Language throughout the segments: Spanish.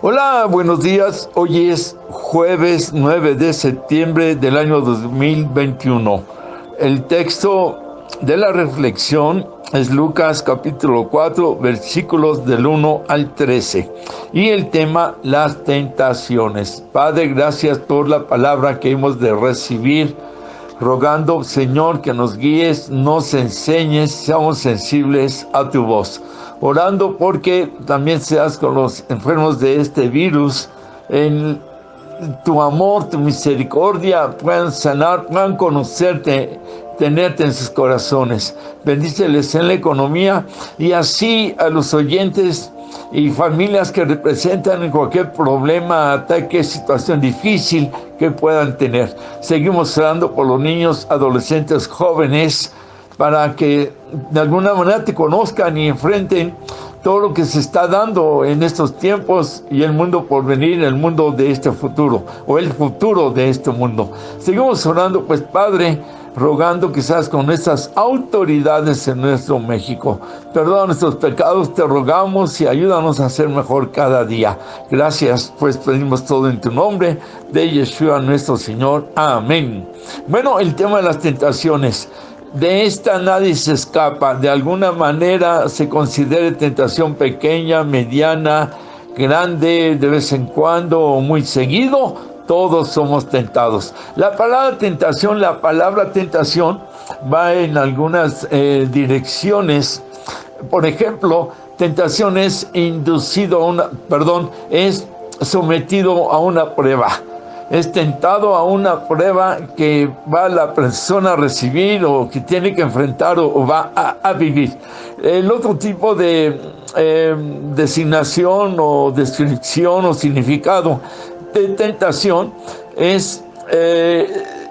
Hola, buenos días. Hoy es jueves 9 de septiembre del año 2021. El texto de la reflexión es Lucas capítulo 4, versículos del 1 al 13. Y el tema, las tentaciones. Padre, gracias por la palabra que hemos de recibir, rogando, Señor, que nos guíes, nos enseñes, seamos sensibles a tu voz. Orando porque también seas con los enfermos de este virus, en tu amor, tu misericordia, puedan sanar, puedan conocerte, tenerte en sus corazones. Bendíceles en la economía y así a los oyentes y familias que representan en cualquier problema, ataque, situación difícil que puedan tener. Seguimos orando por los niños, adolescentes, jóvenes, para que de alguna manera te conozcan y enfrenten todo lo que se está dando en estos tiempos y el mundo por venir, el mundo de este futuro, o el futuro de este mundo. Seguimos orando, pues, Padre, rogando quizás con estas autoridades en nuestro México. Perdona nuestros pecados, te rogamos, y ayúdanos a ser mejor cada día. Gracias, pues pedimos todo en tu nombre, de Yeshua nuestro Señor. Amén. Bueno, el tema de las tentaciones. De esta nadie se escapa. De alguna manera se considere tentación pequeña, mediana, grande, de vez en cuando o muy seguido. Todos somos tentados. La palabra tentación va en algunas direcciones. Por ejemplo, tentación es es sometido a una prueba. Es tentado a una prueba que va la persona a recibir o que tiene que enfrentar o va a vivir. El otro tipo de designación o descripción o significado de tentación es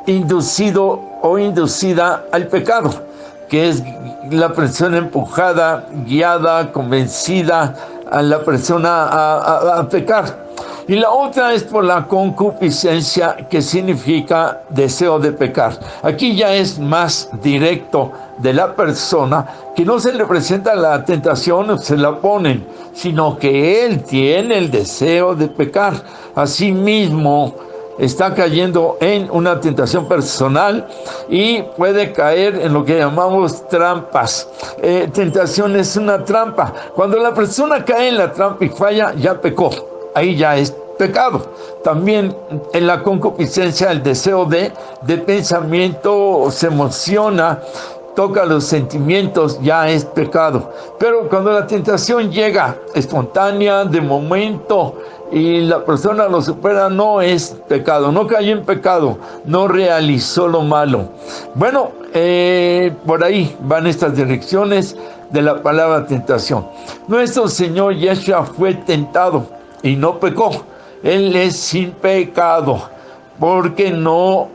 inducido o inducida al pecado, que es la persona empujada, guiada, convencida a la persona a pecar. Y la otra es por la concupiscencia, que significa deseo de pecar. Aquí ya es más directo de la persona, que no se le presenta la tentación, se la ponen, sino que él tiene el deseo de pecar. Asimismo, está cayendo en una tentación personal y puede caer en lo que llamamos trampas. Tentación es una trampa. Cuando la persona cae en la trampa y falla, ya pecó. Ahí ya es pecado. También en la concupiscencia, el deseo de pensamiento, se emociona, toca los sentimientos, ya es pecado. Pero cuando la tentación llega espontánea, de momento, y la persona lo supera, no es pecado, no cayó en pecado, no realizó lo malo. Bueno, por ahí van estas direcciones de la palabra tentación. Nuestro Señor Yeshua fue tentado y no pecó. Él es sin pecado, porque no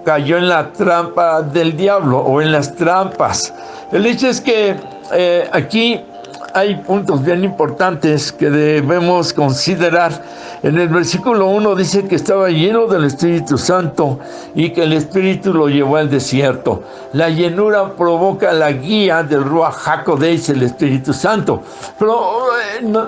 cayó en la trampa del diablo o en las trampas. El hecho es que aquí hay puntos bien importantes que debemos considerar. En el versículo 1 dice que estaba lleno del Espíritu Santo y que el Espíritu lo llevó al desierto. La llenura provoca la guía del Ruach HaKodesh, el Espíritu Santo. Pero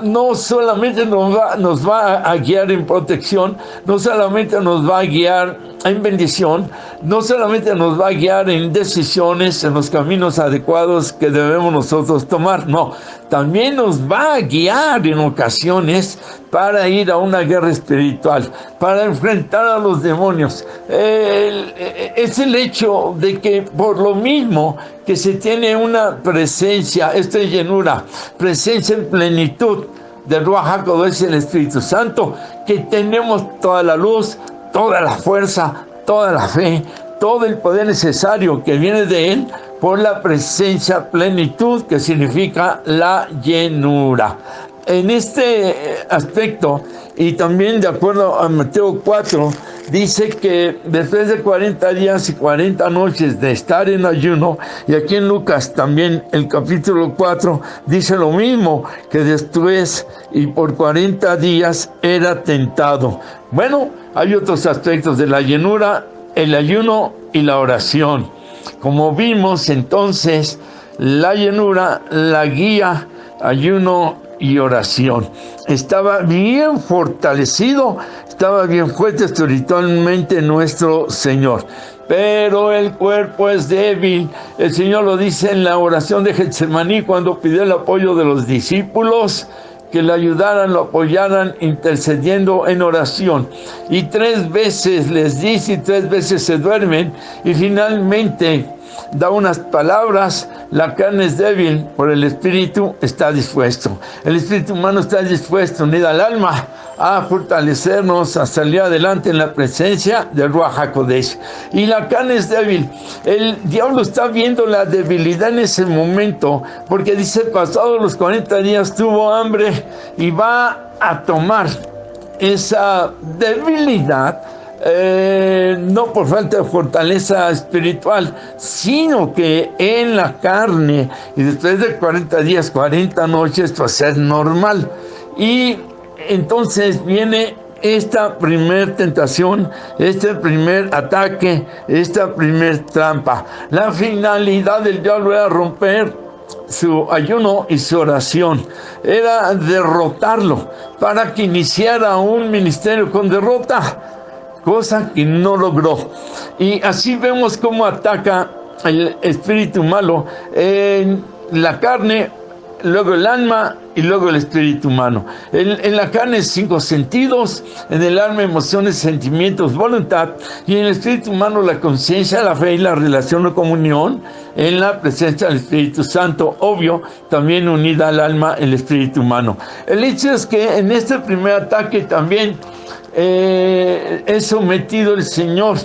no solamente nos va a guiar en protección, no solamente nos va a guiar en bendición, no solamente nos va a guiar en decisiones, en los caminos adecuados que debemos nosotros tomar, no, también nos va a guiar en ocasiones para ir a una guerra espiritual, para enfrentar a los demonios. Es el hecho de que por lo mismo que se tiene una presencia, esta llenura, presencia en plenitud del Ruach HaKodesh, el Espíritu Santo, que tenemos toda la luz, toda la fuerza, toda la fe, todo el poder necesario que viene de Él por la presencia, plenitud, que significa la llenura. En este aspecto, y también de acuerdo a Mateo 4, dice que después de 40 días y 40 noches de estar en ayuno, y aquí en Lucas también el capítulo 4 dice lo mismo, que después y por 40 días era tentado. Bueno, hay otros aspectos de la llenura, el ayuno y la oración. Como vimos entonces, la llenura, la guía, ayuno y oración. Estaba bien fortalecido, estaba bien fuerte espiritualmente nuestro Señor. Pero el cuerpo es débil. El Señor lo dice en la oración de Getsemaní cuando pidió el apoyo de los discípulos, que le ayudaran, lo apoyaran, intercediendo en oración. Y 3 veces les dice, y 3 veces se duermen, y finalmente da unas palabras: la carne es débil, pero el espíritu está dispuesto. El espíritu humano está dispuesto, unida al alma, a fortalecernos, a salir adelante en la presencia del Ruach HaKodesh. Y la carne es débil. El diablo está viendo la debilidad en ese momento, porque dice, pasados los 40 días tuvo hambre, y va a tomar esa debilidad, no por falta de fortaleza espiritual, sino que en la carne, y después de 40 días, 40 noches, pues es normal. Y entonces viene esta primer tentación, este primer ataque, esta primer trampa. La finalidad del diablo era romper su ayuno y su oración, era derrotarlo, para que iniciara un ministerio con derrota, cosa que no logró. Y así vemos cómo ataca el espíritu malo en la carne, luego el alma y luego el espíritu humano. En la carne, 5 sentidos; en el alma, emociones, sentimientos, voluntad; y en el espíritu humano, la conciencia, la fe y la relación o comunión en la presencia del Espíritu Santo, obvio, también unida al alma, el espíritu humano. El hecho es que en este primer ataque también es sometido el Señor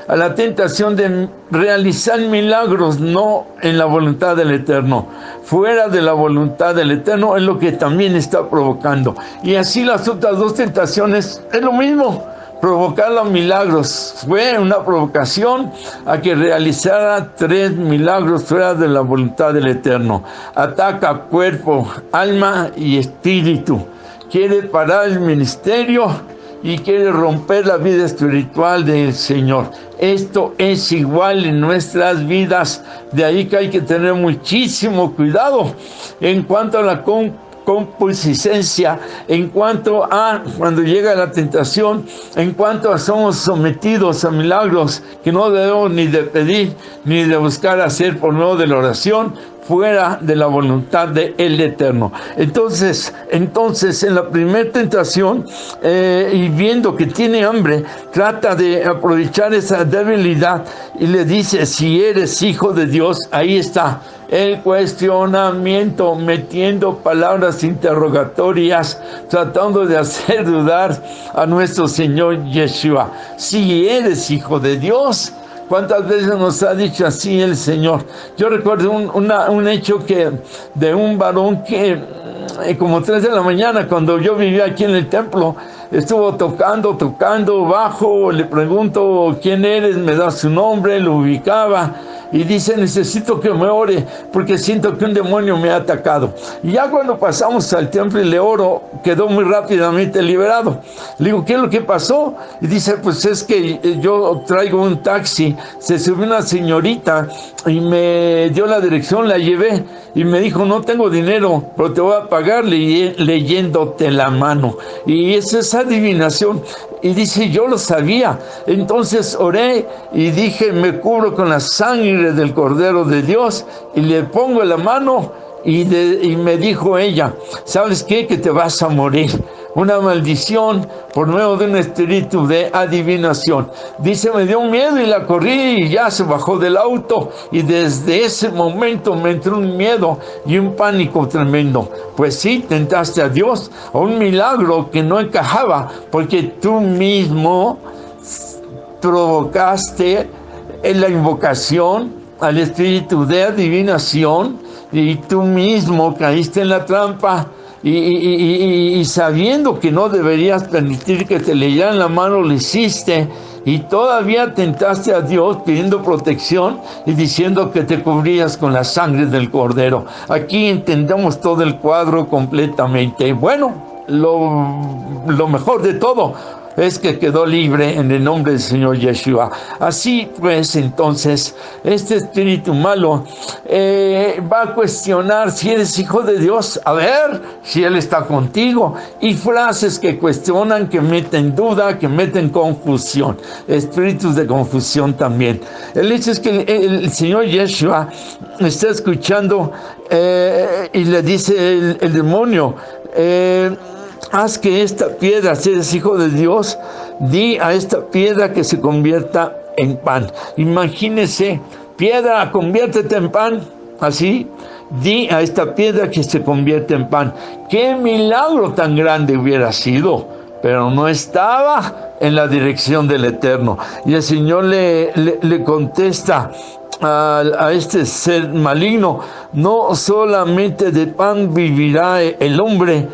a la tentación de realizar milagros, no en la voluntad del Eterno, fuera de la voluntad del Eterno, es lo que también está provocando. Y así las otras 2 tentaciones es lo mismo, provocar los milagros. Fue una provocación a que realizara 3 milagros fuera de la voluntad del Eterno. Ataca cuerpo, alma y espíritu. Quiere parar el ministerio y quiere romper la vida espiritual del Señor. Esto es igual en nuestras vidas. De ahí que hay que tener muchísimo cuidado en cuanto a la concupiscencia, en cuanto a cuando llega la tentación, en cuanto a somos sometidos a milagros que no debemos ni de pedir ni de buscar hacer por medio de la oración, fuera de la voluntad del Eterno. Entonces en la primera tentación, y viendo que tiene hambre, trata de aprovechar esa debilidad y le dice: si eres hijo de Dios. Ahí está el cuestionamiento, metiendo palabras interrogatorias, tratando de hacer dudar a nuestro Señor Yeshua. Si eres hijo de Dios. ¿Cuántas veces nos ha dicho así el Señor? Yo recuerdo un hecho de un varón que como 3 de la mañana, cuando yo vivía aquí en el templo, estuvo tocando bajo. Le pregunto: ¿quién eres? Me da su nombre, lo ubicaba. Y dice: necesito que me ore porque siento que un demonio me ha atacado. Y ya cuando pasamos al templo y le oro, quedó muy rápidamente liberado. Le digo: ¿qué es lo que pasó? Y dice: pues es que yo traigo un taxi, se subió una señorita y me dio la dirección, la llevé y me dijo: no tengo dinero, pero te voy a pagar leyéndote la mano. Y es esa adivinación. Y dice: yo lo sabía. Entonces oré y dije: me cubro con la sangre del Cordero de Dios, y le pongo la mano, y me dijo ella: ¿sabes qué? Que te vas a morir. Una maldición por medio de un espíritu de adivinación. Dice: me dio miedo y la corrí, y ya se bajó del auto, y desde ese momento me entró un miedo y un pánico tremendo. Pues sí, tentaste a Dios, a un milagro que no encajaba, porque tú mismo provocaste en la invocación al espíritu de adivinación, y tú mismo caíste en la trampa. Y sabiendo que no deberías permitir que te leyeran la mano, lo hiciste, y todavía tentaste a Dios pidiendo protección y diciendo que te cubrías con la sangre del Cordero. Aquí entendemos todo el cuadro completamente. Bueno, lo mejor de todo, es que quedó libre en el nombre del Señor Yeshua. Así pues, entonces, este espíritu malo va a cuestionar si eres hijo de Dios, a ver si Él está contigo, y frases que cuestionan, que meten duda, que meten confusión, espíritus de confusión también. El hecho es que el Señor Yeshua está escuchando y le dice el demonio, haz que esta piedra, si eres hijo de Dios, di a esta piedra que se convierta en pan. Imagínese, piedra, conviértete en pan, así, di a esta piedra que se convierte en pan. ¡Qué milagro tan grande hubiera sido! Pero no estaba en la dirección del Eterno. Y el Señor le contesta a este ser maligno, no solamente de pan vivirá el hombre,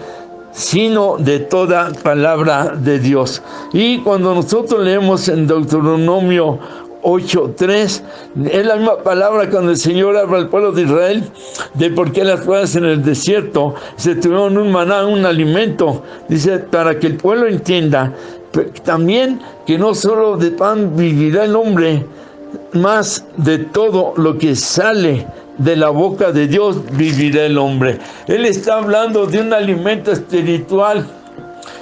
sino de toda palabra de Dios. Y cuando nosotros leemos en Deuteronomio 8:3, es la misma palabra cuando el Señor habla al pueblo de Israel de por qué las pruebas en el desierto se tuvieron un maná, un alimento. Dice, para que el pueblo entienda también que no solo de pan vivirá el hombre, más de todo lo que sale de la boca de Dios vivirá el hombre. Él está hablando de un alimento espiritual.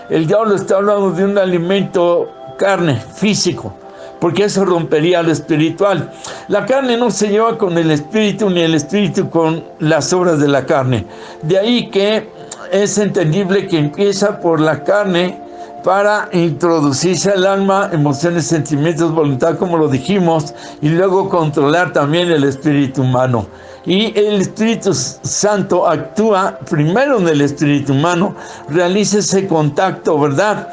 El diablo está hablando de un alimento carne, físico, porque eso rompería lo espiritual. La carne no se lleva con el espíritu, ni el espíritu con las obras de la carne. De ahí que es entendible que empieza por la carne para introducirse al alma, emociones, sentimientos, voluntad, como lo dijimos, y luego controlar también el espíritu humano. Y el Espíritu Santo actúa primero en el espíritu humano, realiza ese contacto, ¿verdad?,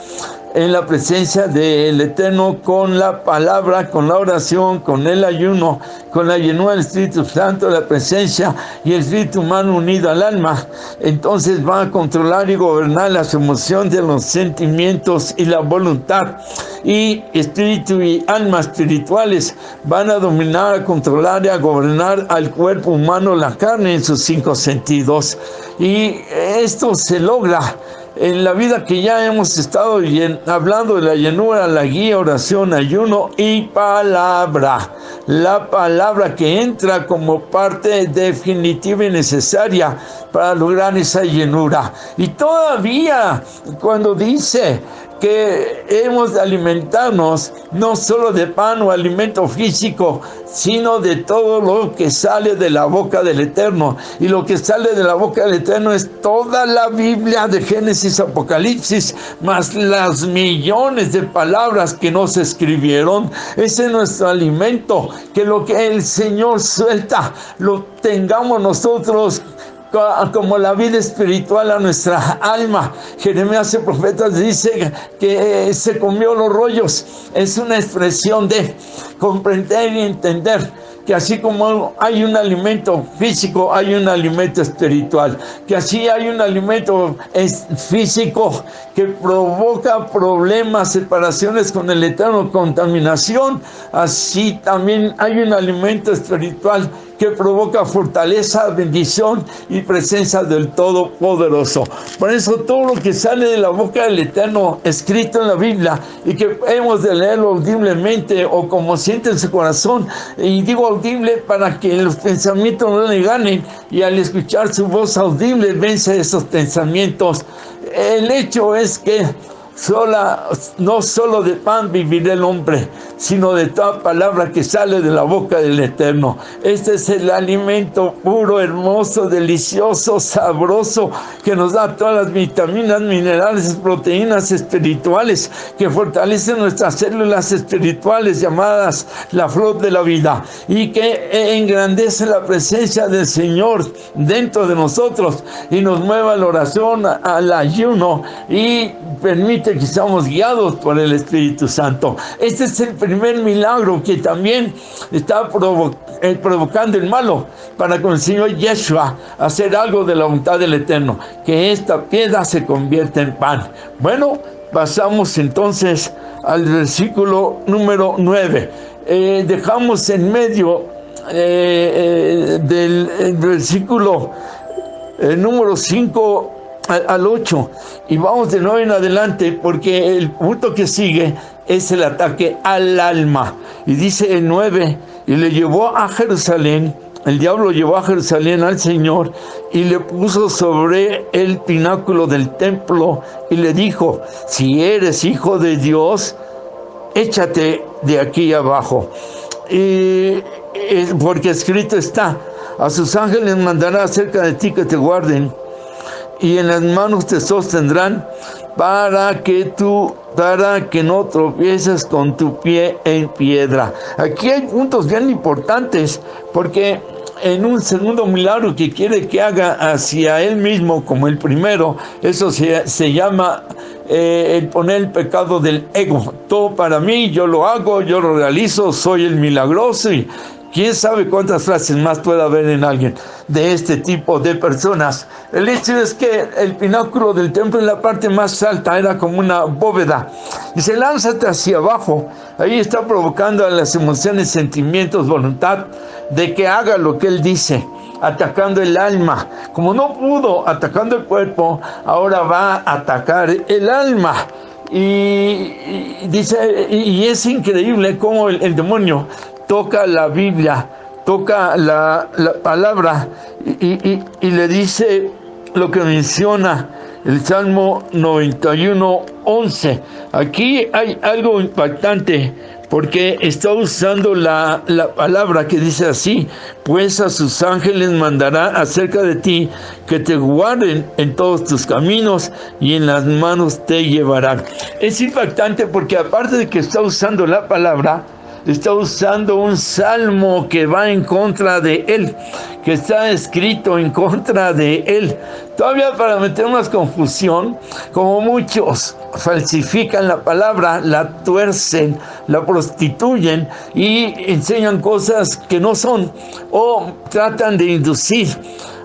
en la presencia del Eterno, con la palabra, con la oración, con el ayuno, con la llenura del Espíritu Santo, la presencia y el espíritu humano unido al alma. Entonces va a controlar y gobernar las emociones, los sentimientos y la voluntad. Y espíritu y alma espirituales van a dominar, a controlar y a gobernar al cuerpo humano, la carne en sus 5 sentidos. Y esto se logra en la vida que ya hemos estado hablando de la llenura, la guía, oración, ayuno y palabra. La palabra que entra como parte definitiva y necesaria para lograr esa llenura. Y todavía cuando dice que hemos de alimentarnos no solo de pan o alimento físico, sino de todo lo que sale de la boca del Eterno. Y lo que sale de la boca del Eterno es toda la Biblia de Génesis, Apocalipsis, más las millones de palabras que no se escribieron. Ese es nuestro alimento, que lo que el Señor suelta lo tengamos nosotros como la vida espiritual a nuestra alma. Jeremías el profeta dice que se comió los rollos. Es una expresión de comprender y entender que así como hay un alimento físico, hay un alimento espiritual, que así hay un alimento físico que provoca problemas, separaciones con el Eterno, contaminación, así también hay un alimento espiritual que provoca fortaleza, bendición y presencia del Todopoderoso. Por eso todo lo que sale de la boca del Eterno, escrito en la Biblia, y que hemos de leerlo audiblemente o como siente en su corazón, y digo audible para que los pensamientos no le ganen, y al escuchar su voz audible vence esos pensamientos. El hecho es que no solo de pan vivirá el hombre, sino de toda palabra que sale de la boca del Eterno. Este es el alimento puro, hermoso, delicioso, sabroso, que nos da todas las vitaminas, minerales, proteínas espirituales, que fortalecen nuestras células espirituales llamadas la flor de la vida, y que engrandece la presencia del Señor dentro de nosotros y nos mueve a la oración, al ayuno, y permite que seamos guiados por el Espíritu Santo. Este es el primer milagro que también está provocando el malo para con el Señor Yeshua hacer algo de la voluntad del Eterno, que esta piedra se convierta en pan. Bueno, pasamos entonces al versículo número 9. Dejamos en medio del versículo número 5 al 8, y vamos de 9 en adelante, porque el punto que sigue es el ataque al alma. Y dice el 9, y le llevó a Jerusalén, el diablo llevó a Jerusalén al Señor y le puso sobre el pináculo del templo y le dijo: si eres hijo de Dios, échate de aquí abajo. Porque escrito está: a sus ángeles mandará acerca de ti que te guarden, y en las manos te sostendrán para que no tropieces con tu pie en piedra. Aquí hay puntos bien importantes, porque en un segundo milagro que quiere que haga hacia él mismo como el primero, eso se llama el poner el pecado del ego. Todo para mí, yo lo hago, yo lo realizo, soy el milagroso, y quién sabe cuántas frases más puede haber en alguien de este tipo de personas. El hecho es que el pináculo del templo, en la parte más alta, era como una bóveda, y se lánzate hacia abajo. Ahí está provocando a las emociones, sentimientos, voluntad de que haga lo que él dice, atacando el alma. Como no pudo atacando el cuerpo, ahora va a atacar el alma. Y dice, y es increíble cómo el demonio toca la Biblia, toca la palabra, y le dice lo que menciona el Salmo 91:11. Aquí hay algo impactante, porque está usando la palabra que dice así: pues a sus ángeles mandará acerca de ti que te guarden en todos tus caminos, y en las manos te llevarán. Es impactante porque, aparte de que está usando la palabra, está usando un salmo que va en contra de él, que está escrito en contra de él. Todavía, para meter más confusión, como muchos falsifican la palabra, la tuercen, la prostituyen y enseñan cosas que no son, o tratan de inducir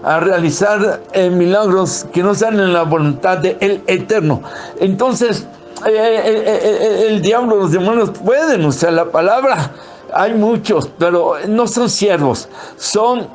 a realizar milagros que no están en la voluntad del Eterno. Entonces, el diablo, los demonios pueden usar la palabra. Hay muchos, pero no son siervos, son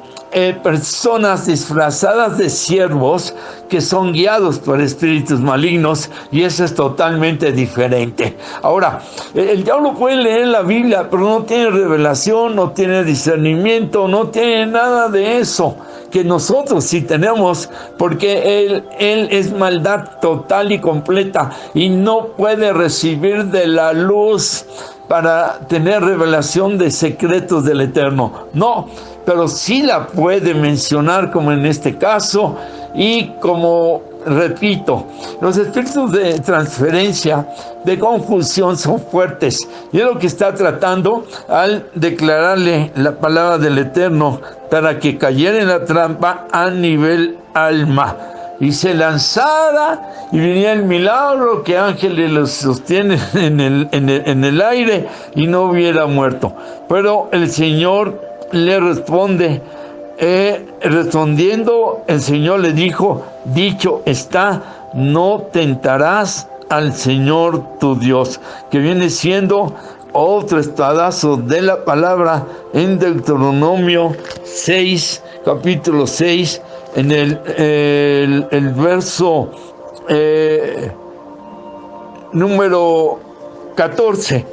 personas disfrazadas de siervos que son guiados por espíritus malignos, y eso es totalmente diferente. Ahora, el diablo puede leer la Biblia, pero no tiene revelación, no tiene discernimiento, no tiene nada de eso que nosotros sí tenemos, porque él es maldad total y completa, y no puede recibir de la luz para tener revelación de secretos del Eterno. No, pero sí la puede mencionar, como en este caso, y como repito, los espíritus de transferencia, de confusión, son fuertes, y es lo que está tratando al declararle la palabra del Eterno, para que cayera en la trampa a nivel alma y se lanzara, y venía el milagro que ángeles los sostienen en el aire, y no hubiera muerto. Pero el Señor le responde, respondiendo el Señor le dijo: dicho está, no tentarás al Señor tu Dios, que viene siendo otro espadazo de la palabra en Deuteronomio 6, capítulo 6, en el verso número 14.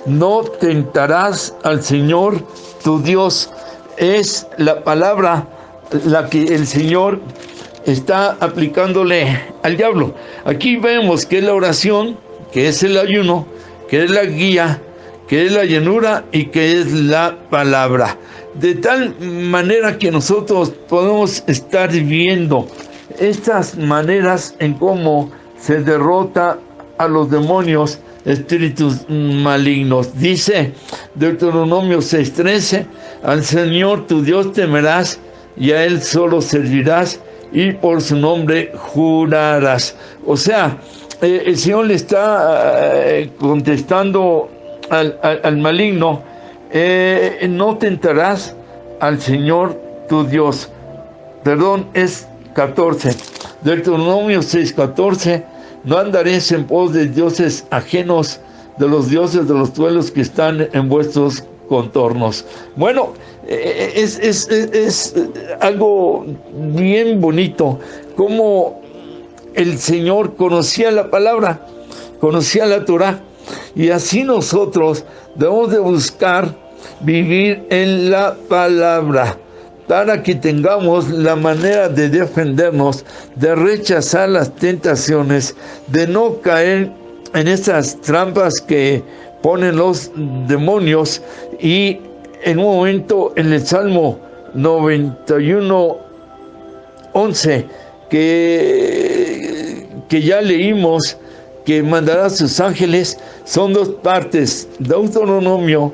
No tentarás al Señor tu Dios. Es la palabra la que el Señor está aplicándole al diablo. Aquí vemos que es la oración, que es el ayuno, que es la guía, que es la llenura y que es la palabra. De tal manera que nosotros podemos estar viendo estas maneras en cómo se derrota a los demonios, espíritus malignos. Dice Deuteronomio 6:13: al Señor tu Dios temerás, y a Él solo servirás, y por su nombre jurarás. O sea, el Señor le está contestando al maligno: no tentarás al Señor tu Dios. Perdón, es 14. Deuteronomio 6:14: no andaréis en pos de dioses ajenos, de los dioses de los pueblos que están en vuestros contornos. Bueno, es algo bien bonito, como el Señor conocía la palabra, conocía la Torá, y así nosotros debemos de buscar vivir en la palabra, para que tengamos la manera de defendernos, de rechazar las tentaciones, de no caer en esas trampas que ponen los demonios. Y en un momento, en el Salmo 91:11, que ya leímos, que mandará a sus ángeles, son dos partes, Deuteronomio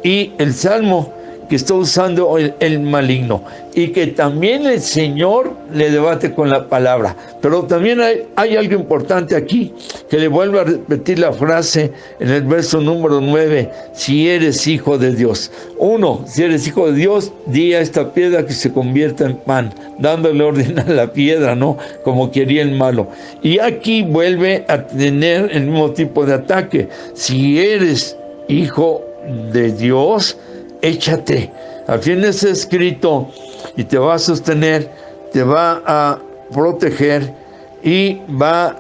y el Salmo, que está usando el maligno, y que también el Señor le debate con la palabra. Pero también hay algo importante aquí, que le vuelvo a repetir la frase en el verso número 9: si eres hijo de Dios. 1, si eres hijo de Dios, di a esta piedra que se convierta en pan, dándole orden a la piedra, ¿no? Como quería el malo. Y aquí vuelve a tener el mismo tipo de ataque: si eres hijo de Dios, échate. Al fin es escrito, y te va a sostener, te va a proteger y va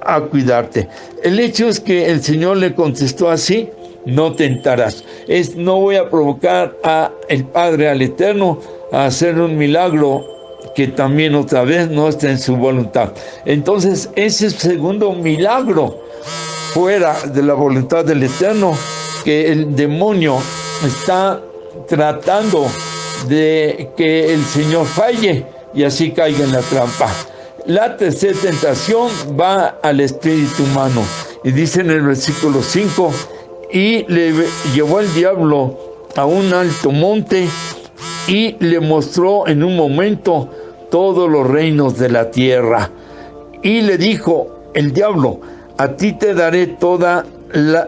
a cuidarte. El hecho es que el Señor le contestó así: no tentarás. No voy a provocar a el Padre, al Eterno, a hacer un milagro que también otra vez no está en su voluntad. Entonces, ese segundo milagro fuera de la voluntad del Eterno, que el demonio está tratando de que el Señor falle y así caiga en la trampa. La tercera tentación va al espíritu humano, y dice en el versículo 5: y le llevó el diablo a un alto monte y le mostró en un momento todos los reinos de la tierra, y le dijo el diablo: a ti te daré toda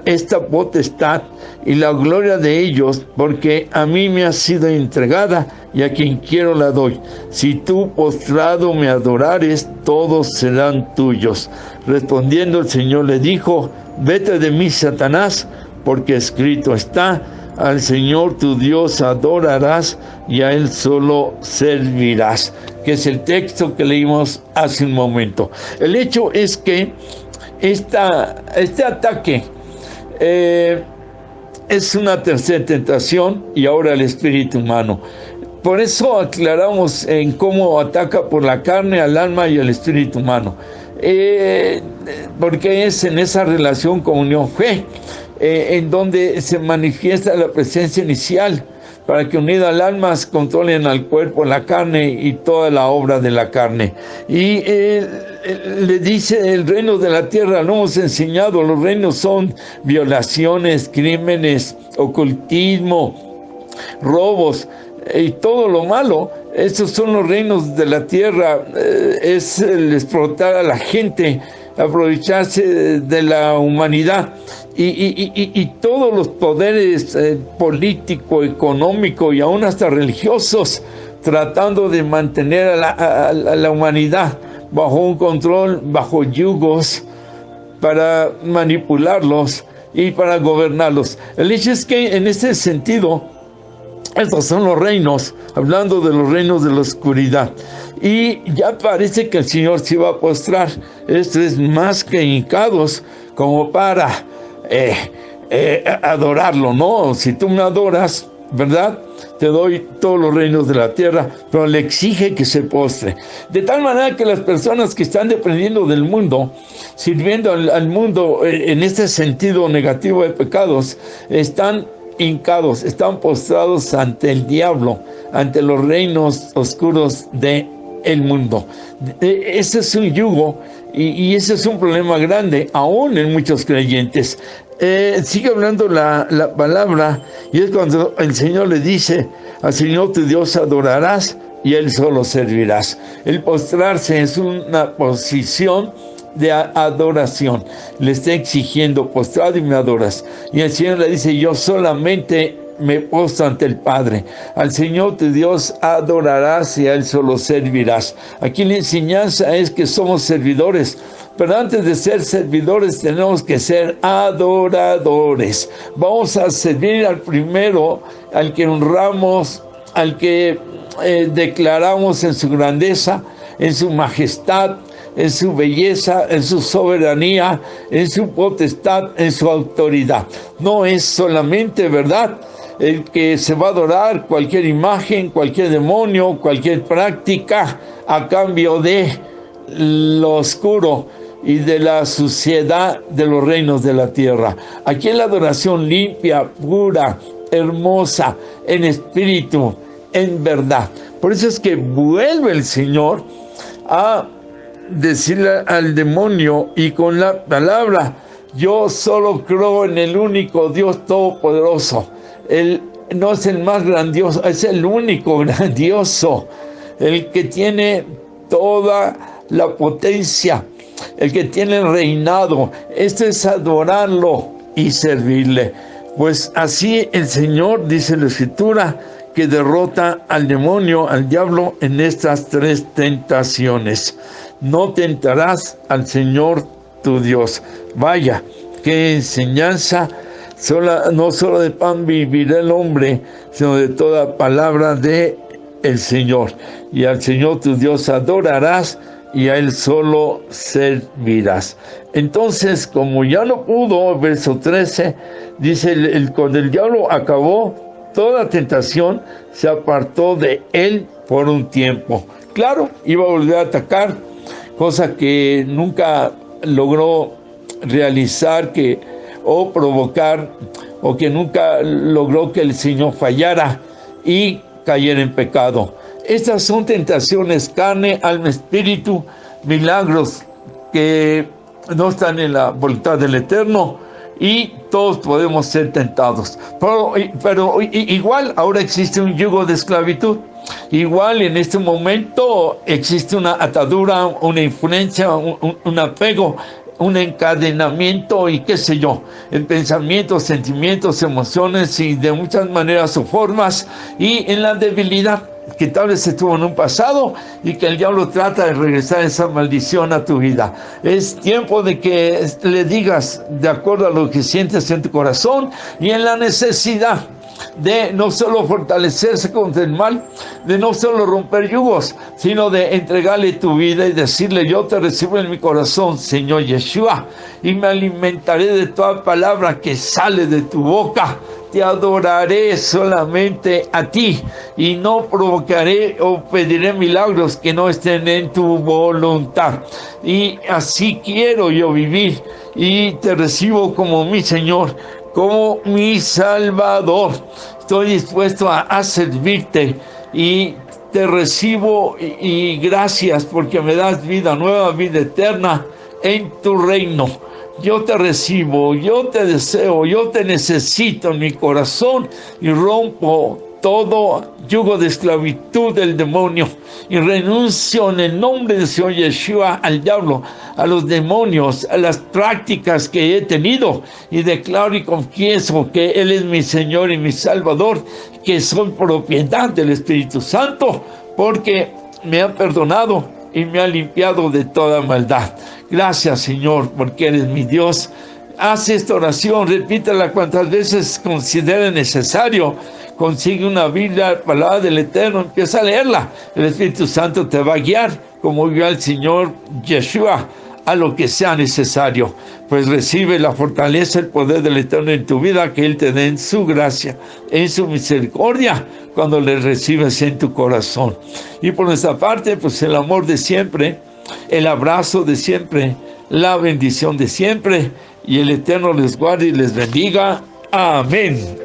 esta potestad y la gloria de ellos, porque a mí me ha sido entregada, y a quien quiero la doy. Si tú postrado me adorares, todos serán tuyos. Respondiendo el Señor le dijo: vete de mí, Satanás, porque escrito está: al Señor tu Dios adorarás y a Él solo servirás. Que es el texto que leímos hace un momento. El hecho es que este ataque es una tercera tentación, y ahora el espíritu humano. Por eso aclaramos en cómo ataca por la carne, al alma y al espíritu humano, porque es en esa relación comunión-fe en donde se manifiesta la presencia inicial, para que unido al alma controlen al cuerpo, la carne y toda la obra de la carne. Y le dice: el reino de la tierra, lo hemos enseñado, los reinos son violaciones, crímenes, ocultismo, robos y todo lo malo. Esos son los reinos de la tierra. Es el explotar a la gente, aprovecharse de la humanidad. Y todos los poderes político, económico y aún hasta religiosos, tratando de mantener a la humanidad bajo un control, bajo yugos, para manipularlos y para gobernarlos. El hecho es que en ese sentido, estos son los reinos, hablando de los reinos de la oscuridad. Y ya parece que el Señor se va a postrar. Esto es más que hincados como para adorarlo, ¿no? Si tú me adoras, ¿verdad?, te doy todos los reinos de la tierra, pero le exige que se postre. De tal manera que las personas que están dependiendo del mundo, sirviendo al mundo en este sentido negativo de pecados, están hincados, están postrados ante el diablo, ante los reinos oscuros del mundo. Ese es un yugo, y ese es un problema grande, aún en muchos creyentes. Sigue hablando la palabra, y es cuando el Señor le dice: al Señor tu Dios adorarás y a Él solo servirás. El postrarse es una posición de adoración. Le está exigiendo: postrado y me adoras. Y el Señor le dice: yo solamente me postro ante el Padre. Al Señor tu Dios adorarás y a Él solo servirás. Aquí la enseñanza es que somos servidores, pero antes de ser servidores tenemos que ser adoradores. Vamos a servir al primero, al que honramos, al que declaramos en su grandeza, en su majestad, en su belleza, en su soberanía, en su potestad, en su autoridad. No es solamente, ¿verdad?, el que se va a adorar cualquier imagen, cualquier demonio, cualquier práctica a cambio de lo oscuro y de la suciedad de los reinos de la tierra. Aquí es la adoración limpia, pura, hermosa, en espíritu, en verdad. Por eso es que vuelve el Señor a decirle al demonio y con la palabra: yo solo creo en el único Dios todopoderoso. Él no es el más grandioso, es el único grandioso, el que tiene toda la potencia, el que tiene el reinado. Esto es adorarlo y servirle. Pues así el Señor, dice la Escritura, que derrota al demonio, al diablo, en estas 3 tentaciones. No tentarás al Señor tu Dios. Vaya, qué enseñanza. No solo de pan vivirá el hombre, sino de toda palabra de el Señor. Y al Señor tu Dios adorarás, y a Él solo servirás. Entonces, como ya no pudo, verso 13, dice, cuando el diablo acabó toda tentación, se apartó de él por un tiempo. Claro, iba a volver a atacar, cosa que nunca logró realizar o provocar, o que nunca logró que el Señor fallara y cayera en pecado. Estas son tentaciones, carne, alma, espíritu, milagros que no están en la voluntad del Eterno, y todos podemos ser tentados. Pero igual ahora existe un yugo de esclavitud. Igual en este momento existe una atadura, una influencia, un apego, un encadenamiento y qué sé yo, en pensamientos, sentimientos, emociones y de muchas maneras o formas, y en la debilidad que tal vez estuvo en un pasado y que el diablo trata de regresar esa maldición a tu vida. Es tiempo de que le digas de acuerdo a lo que sientes en tu corazón y en la necesidad de no solo fortalecerse contra el mal, de no solo romper yugos, sino de entregarle tu vida y decirle: yo te recibo en mi corazón, Señor Yeshua, y me alimentaré de toda palabra que sale de tu boca. Te adoraré solamente a ti y no provocaré o pediré milagros que no estén en tu voluntad. Y así quiero yo vivir, y te recibo como mi Señor, como mi Salvador. Estoy dispuesto a servirte y te recibo, y gracias porque me das vida nueva, vida eterna en tu reino. Yo te recibo, yo te deseo, yo te necesito en mi corazón, y rompo todo yugo de esclavitud del demonio y renuncio en el nombre del Señor Yeshua al diablo, a los demonios, a las prácticas que he tenido, y declaro y confieso que Él es mi Señor y mi Salvador, que soy propiedad del Espíritu Santo, porque me ha perdonado y me ha limpiado de toda maldad. Gracias, Señor, porque eres mi Dios. Haz esta oración, repítela cuantas veces considere necesario. Consigue una Biblia, palabra del Eterno, empieza a leerla. El Espíritu Santo te va a guiar, como guió al Señor Yeshua, a lo que sea necesario. Pues recibe la fortaleza, el poder del Eterno en tu vida, que Él te dé en su gracia, en su misericordia, cuando le recibes en tu corazón. Y por nuestra parte, pues el amor de siempre, el abrazo de siempre, la bendición de siempre, y el Eterno les guarde y les bendiga. Amén.